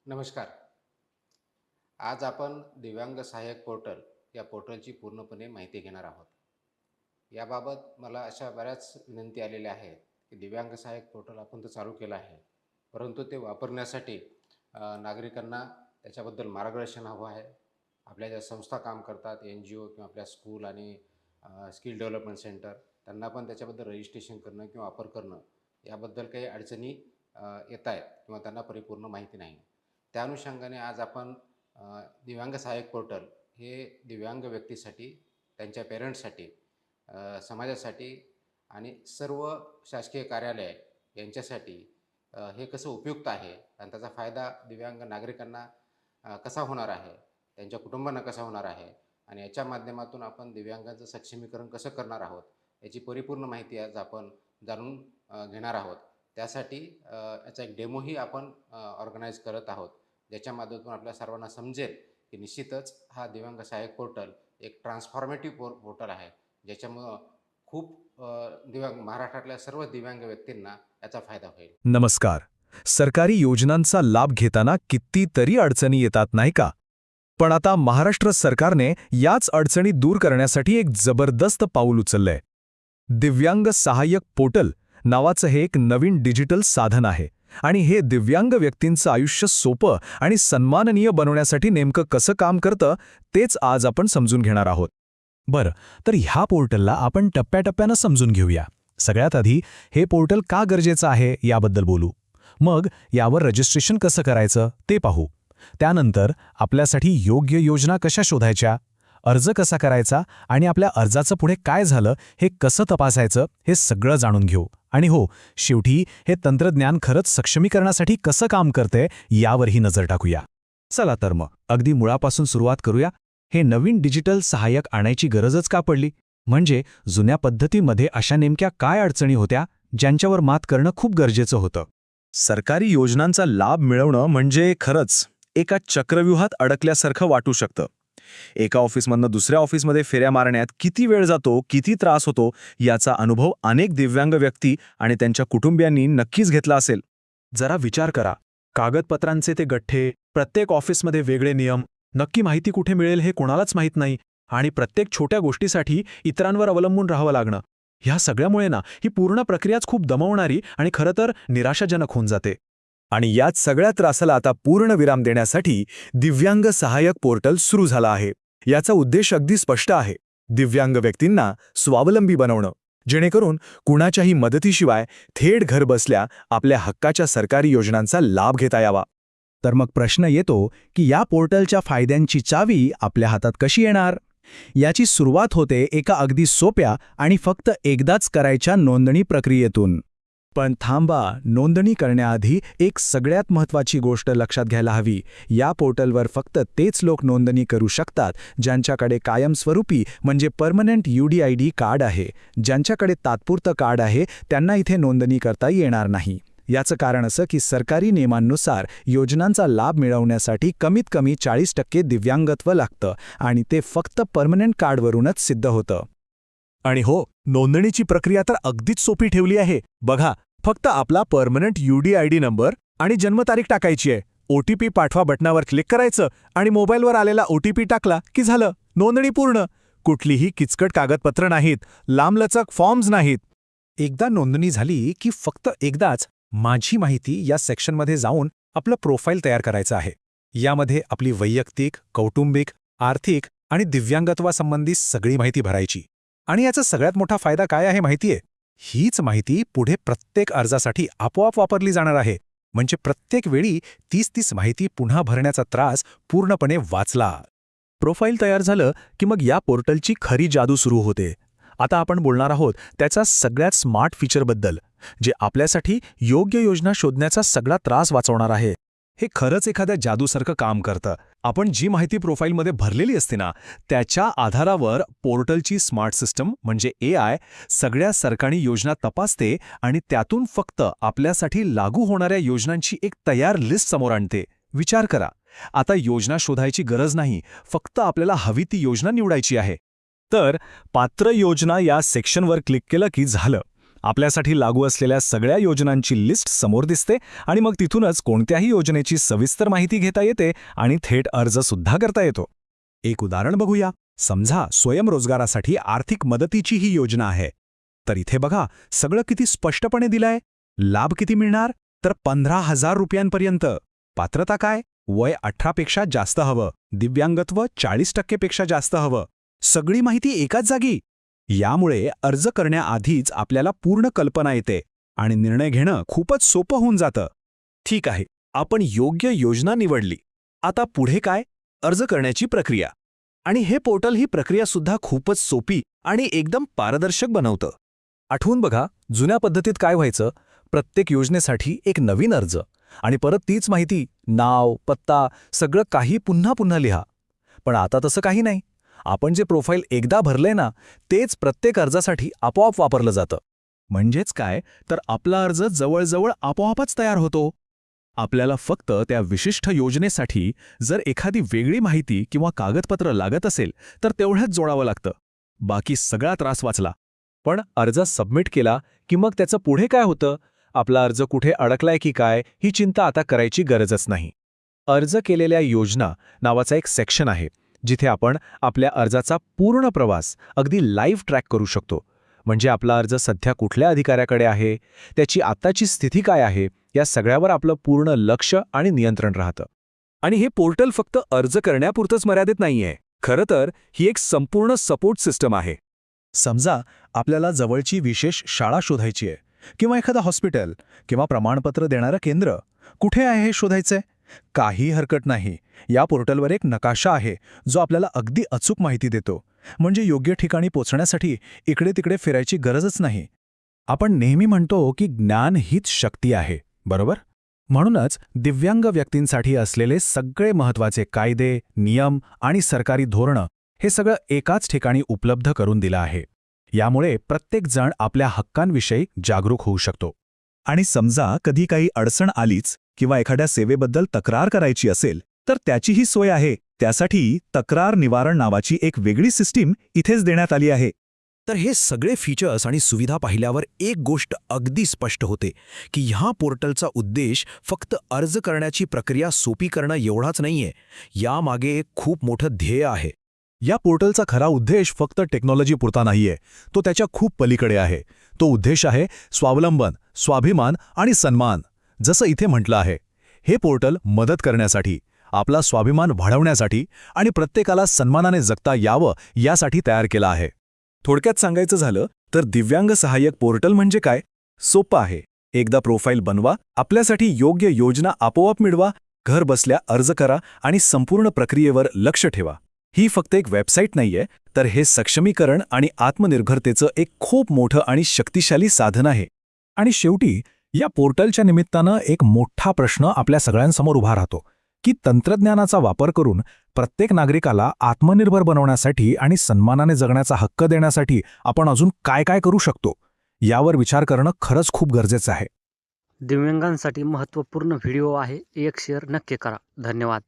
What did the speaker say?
नमस्कार. आज आपण दिव्यांग सहाय्यक पोर्टल या पोर्टलची पूर्णपणे माहिती घेणार आहोत. याबाबत मला अशा बऱ्याच विनंती आलेल्या आहेत की दिव्यांग सहाय्यक पोर्टल आपण तर चालू केलं आहे, परंतु ते वापरण्यासाठी नागरिकांना त्याच्याबद्दल मार्गदर्शन हवं आहे. आपल्या ज्या संस्था काम करतात, एन जी ओ किंवा आपल्या स्कूल आणि स्किल डेव्हलपमेंट सेंटर, त्यांना पण त्याच्याबद्दल रजिस्ट्रेशन करणं किंवा वापर करणं याबद्दल काही अडचणी येत आहेत किंवा त्यांना परिपूर्ण माहिती नाही. त्या अनुषंगाने आज आपण दिव्यांग सहाय्यक पोर्टल हे दिव्यांग व्यक्तीसाठी, त्यांच्या पेरेंट्ससाठी, समाजासाठी आणि सर्व शासकीय कार्यालय यांच्यासाठी हे कसं उपयुक्त आहे आणि त्याचा फायदा दिव्यांग नागरिकांना कसा होणार आहे, त्यांच्या कुटुंबांना कसा होणार आहे आणि याच्या माध्यमातून आपण दिव्यांगाचं सक्षमीकरण कसं करणार आहोत, याची परिपूर्ण माहिती आज आपण जाणून घेणार आहोत. त्यासाठी याचा एक डेमोही आपण ऑर्गनाईज करत आहोत, ज्याच्या माध्यमातून आपल्या सर्वांना समजेल की निश्चितच हा दिव्यांग सहाय्यक पोर्टल एक ट्रान्सफॉर्मेटिव्ह पोर्टल आहे, ज्याच्यामुळं खूप दिव्यांग महाराष्ट्रातल्या सर्व दिव्यांग व्यक्तींना याचा फायदा होईल. नमस्कार. सरकारी योजनांचा लाभ घेताना कितीतरी अडचणी येतात नाही का? पण आता महाराष्ट्र सरकारने याच अडचणी दूर करण्यासाठी एक जबरदस्त पाऊल उचललंय. दिव्यांग सहाय्यक पोर्टल नावाचं हे एक नवीन डिजिटल साधन आहे आणि हे दिव्यांग व्यक्तींचं आयुष्य सोपं आणि सन्माननीय बनवण्यासाठी नेमकं कसं काम करतं तेच आज आपण समजून घेणार आहोत. बरं, तर ह्या पोर्टलला आपण टप्प्याटप्प्यानं समजून घेऊया. सगळ्यात आधी हे पोर्टल का गरजेचं आहे याबद्दल बोलू. मग यावर रजिस्ट्रेशन कसं करायचं ते पाहू. त्यानंतर आपल्यासाठी योग्य योजना कशा शोधायच्या, अर्ज कसा करायचा आणि आपल्या अर्जाचं पुढे काय झालं हे कसं तपासायचं हे सगळं जाणून घेऊ. आणि हो, शेवटी हे तंत्रज्ञान खरंच सक्षमीकरणासाठी कसं काम करतंय यावरही नजर टाकूया. चला तर मग अगदी मुळापासून सुरुवात करूया. हे नवीन डिजिटल सहाय्यक आणायची गरजच का पडली? म्हणजे जुन्या पद्धतीमध्ये अशा नेमक्या काय अडचणी होत्या ज्यांच्यावर मात करणं खूप गरजेचं होतं? सरकारी योजनांचा लाभ मिळवणं म्हणजे खरंच एका चक्रव्यूहात अडकल्यासारखं वाटू शकतं. एका ऑफिसमधनं दुसऱ्या ऑफिसमध्ये फेऱ्या मारण्यात किती वेळ जातो, किती त्रास होतो याचा अनुभव अनेक दिव्यांग व्यक्ती आणि त्यांच्या कुटुंबियांनी नक्कीच घेतला असेल. जरा विचार करा. कागदपत्रांचे ते गठ्ठे, प्रत्येक ऑफिसमध्ये वेगळे नियम, नक्की माहिती कुठे मिळेल हे कोणालाच माहीत नाही आणि प्रत्येक छोट्या गोष्टीसाठी इतरांवर अवलंबून राहावं लागणं. ह्या सगळ्यामुळे ना ही पूर्ण प्रक्रियाच खूप दमवणारी आणि खरं तर निराशाजनक होऊन जाते. आणि याच सगळ्या त्रासाला आता पूर्ण विराम देण्यासाठी दिव्यांग सहाय्यक पोर्टल सुरू झालं आहे. याचा उद्देश अगदी स्पष्ट आहे. दिव्यांग व्यक्तींना स्वावलंबी बनवणं, जेणेकरून कुणाच्याही मदतीशिवाय थेट घर बसल्या आपल्या हक्काच्या सरकारी योजनांचा लाभ घेता यावा. तर मग प्रश्न येतो की या पोर्टलच्या फायद्यांची चावी आपल्या हातात कशी येणार? याची सुरुवात होते एका अगदी सोप्या आणि फक्त एकदाच करायच्या नोंदणी प्रक्रियेतून. पण थांबा, नोंदणी करण्याआधी एक सगळ्यात महत्त्वाची गोष्ट लक्षात घ्यायला हवी. या पोर्टलवर फक्त तेच लोक नोंदणी करू शकतात ज्यांच्याकडे कायमस्वरूपी म्हणजे परमनंट UDID कार्ड आहे. ज्यांच्याकडे तात्पुरतं कार्ड आहे त्यांना इथे नोंदणी करता येणार नाही. याचं कारण असं की सरकारी नियमांनुसार योजनांचा लाभ मिळवण्यासाठी कमीत कमी 40% दिव्यांगत्व लागतं आणि ते फक्त परमनंट कार्डवरूनच सिद्ध होतं. आणि हो, नोंदणीची प्रक्रिया तर अगदीच सोपी ठेवली आहे. बघा, फक्त आपला परमनंट UDID नंबर आणि जन्मतारीख टाकायची आहे. OTP पाठवा बटनावर क्लिक करायचं आणि मोबाईलवर आलेला OTP टाकला की झालं, नोंदणी पूर्ण. कुठलीही किचकट कागदपत्र नाहीत, लांबलचक फॉर्म्स नाहीत. एकदा नोंदणी झाली की फक्त एकदाच माझी माहिती या सेक्शनमध्ये जाऊन आपलं प्रोफाईल तयार करायचं आहे. यामध्ये आपली वैयक्तिक, कौटुंबिक, आर्थिक आणि दिव्यांगत्वासंबंधी सगळी माहिती भरायची. आणि याचा सगळ्यात मोठा फायदा काय आहे माहितीये? हीच माहिती पुढे प्रत्येक अर्जासाठी आपोआप वापरली जाणार आहे. म्हणजे प्रत्येक वेळी तीच माहिती पुन्हा भरण्याचा त्रास पूर्णपणे वाचला. प्रोफाईल तयार झालं की मग या पोर्टलची खरी जादू सुरू होते. आता आपण बोलणार आहोत त्याचा सगळ्यात स्मार्ट फीचरबद्दल, जे आपल्यासाठी योग्य योजना शोधण्याचा सगळा त्रास वाचवणार आहे. हे खरंच एखाद्या जादूसारखं काम करतं. आपण जी माहिती प्रोफाईलमध्ये भरलेली असते ना, त्याच्या आधारावर पोर्टलची स्मार्ट सिस्टम म्हणजे AI सगळ्या सरकारी योजना तपासते आणि त्यातून फक्त आपल्यासाठी लागू होणाऱ्या योजनांची एक तयार लिस्ट समोर आणते. विचार करा, आता योजना शोधायची गरज नाही, फक्त आपल्याला हवी ती योजना निवडायची आहे. तर पात्र योजना या सेक्शनवर क्लिक केलं की झालं. आपल्यासाठी लागू असलेल्या सगळ्या योजनांची लिस्ट समोर दिसते आणि मग तिथूनच कोणत्याही योजनेची सविस्तर माहिती घेता येते आणि थेट अर्जसुद्धा करता येतो. एक उदाहरण बघूया. समजा स्वयंरोजगारासाठी आर्थिक मदतीची ही योजना आहे. तर इथे बघा, सगळं किती स्पष्टपणे दिलंय. लाभ किती मिळणार? तर 15,000 रुपयांपर्यंत. पात्रता काय? वय 18 पेक्षा जास्त हवं, दिव्यांगत्व 40% पेक्षा जास्त हवं. सगळी माहिती एकाच जागी. यामुळे अर्ज करण्याआधीच आपल्याला पूर्ण कल्पना येते आणि निर्णय घेणं खूपच सोपं होऊन जातं. ठीक आहे, आपण योग्य योजना निवडली. आता पुढे काय? अर्ज करण्याची प्रक्रिया. आणि हे पोर्टल ही प्रक्रियासुद्धा खूपच सोपी आणि एकदम पारदर्शक बनवतं. आठवून बघा, जुन्या पद्धतीत काय व्हायचं? प्रत्येक योजनेसाठी एक नवीन अर्ज आणि परत तीच माहिती, नाव, पत्ता, सगळं काही पुन्हा पुन्हा लिहा. पण आता तसं काही नाही. आपण जे प्रोफाईल एकदा भरलंय ना, तेच प्रत्येक अर्जासाठी आपोआप वापरलं जातं. म्हणजेच काय, तर आपला अर्ज जवळजवळ आपोआपच तयार होतो. आपल्याला फक्त त्या विशिष्ट योजनेसाठी जर एखादी वेगळी माहिती किंवा कागदपत्र लागत असेल तर तेवढंच जोडावं लागतं. बाकी सगळा त्रास वाचला. पण अर्ज सबमिट केला की मग त्याचं पुढे काय होतं? आपला अर्ज कुठे अडकलाय की काय, ही चिंता आता करायची गरजच नाही. अर्ज केलेल्या योजना नावाचा एक सेक्शन आहे, जिथे आपण आपल्या अर्जाचा पूर्ण प्रवास अगदी लाईव्ह ट्रॅक करू शकतो. म्हणजे आपला अर्ज सध्या कुठल्या अधिकाऱ्याकडे आहे, त्याची आत्ताची स्थिती काय आहे, या सगळ्यावर आपलं पूर्ण लक्ष आणि नियंत्रण राहतं. आणि हे पोर्टल फक्त अर्ज करण्यापुरतंच मर्यादित नाहीये. खरं तर ही एक संपूर्ण सपोर्ट सिस्टम आहे. समजा आपल्याला जवळची विशेष शाळा शोधायची आहे किंवा एखादं हॉस्पिटल किंवा प्रमाणपत्र देणारं केंद्र. कुठे आहे हे शोधायचंय? काही हरकत नाही. या पोर्टलवर एक नकाशा आहे जो आपल्याला अगदी अचूक माहिती देतो. म्हणजे योग्य ठिकाणी पोचण्यासाठी इकडे तिकडे फिरायची गरजच नाही. आपण नेहमी म्हणतो की ज्ञान हीच शक्ती आहे, बरोबर? म्हणूनच दिव्यांग व्यक्तींसाठी असलेले सगळे महत्त्वाचे कायदे, नियम आणि सरकारी धोरणं हे सगळं एकाच ठिकाणी उपलब्ध करून दिलं आहे. यामुळे प्रत्येक जण आपल्या हक्कांविषयी जागरूक होऊ शकतो. आणि समजा कधी काही अडचण आलीच किंवा एखाद्या सेवेबद्दल तक्रार करायची असेल तर त्याचीही सोय आहे. त्यासाठी तक्रार निवारण नावाची एक वेगळी सिस्टीम इथेच देण्यात आली आहे. तर हे सगळे फीचर्स आणि सुविधा पाहिल्यावर एक गोष्ट अगदी स्पष्ट होते की ह्या पोर्टलचा उद्देश फक्त अर्ज करण्याची प्रक्रिया सोपी करणं एवढाच नाहीये. यामागे एक खूप मोठं ध्येय आहे. या पोर्टलचा खरा उद्देश फक्त टेक्नॉलॉजी पुरता नाहीये, तो त्याच्या खूप पलीकडे आहे. तो उद्देश आहे स्वावलंबन, स्वाभिमान आणि सन्मान. जसं इथे म्हटलं आहे, हे पोर्टल मदत करण्यासाठी, आपला स्वाभिमान वाढवण्यासाठी आणि प्रत्येकाला सन्मानाने जगता यावं यासाठी तयार केलं आहे. थोडक्यात सांगायचं झालं तर दिव्यांग सहाय्यक पोर्टल म्हणजे काय? सोपं आहे. एकदा प्रोफाईल बनवा, आपल्यासाठी योग्य योजना आपोआप मिळवा, घर बसल्या अर्ज करा आणि संपूर्ण प्रक्रियेवर लक्ष ठेवा. ही फक्त एक वेबसाईट नाहीये, तर हे सक्षमीकरण आणि आत्मनिर्भरतेचं एक खूप मोठं आणि शक्तिशाली साधन आहे. आणि शेवटी या पोर्टलच्या निमित्तानं एक मोठा प्रश्न आपल्या सगळ्यांसमोर उभा राहतो की तंत्रज्ञानाचा वापर करून प्रत्येक नागरिकाला आत्मनिर्भर बनवण्यासाठी आणि सन्मानाने जगण्याचा हक्क देण्यासाठी आपण अजून काय काय करू शकतो, यावर विचार करणं खरंच खूप गरजेचं आहे. दिव्यांगांसाठी महत्त्वपूर्ण व्हिडिओ आहे. एक शेअर नक्की करा. धन्यवाद.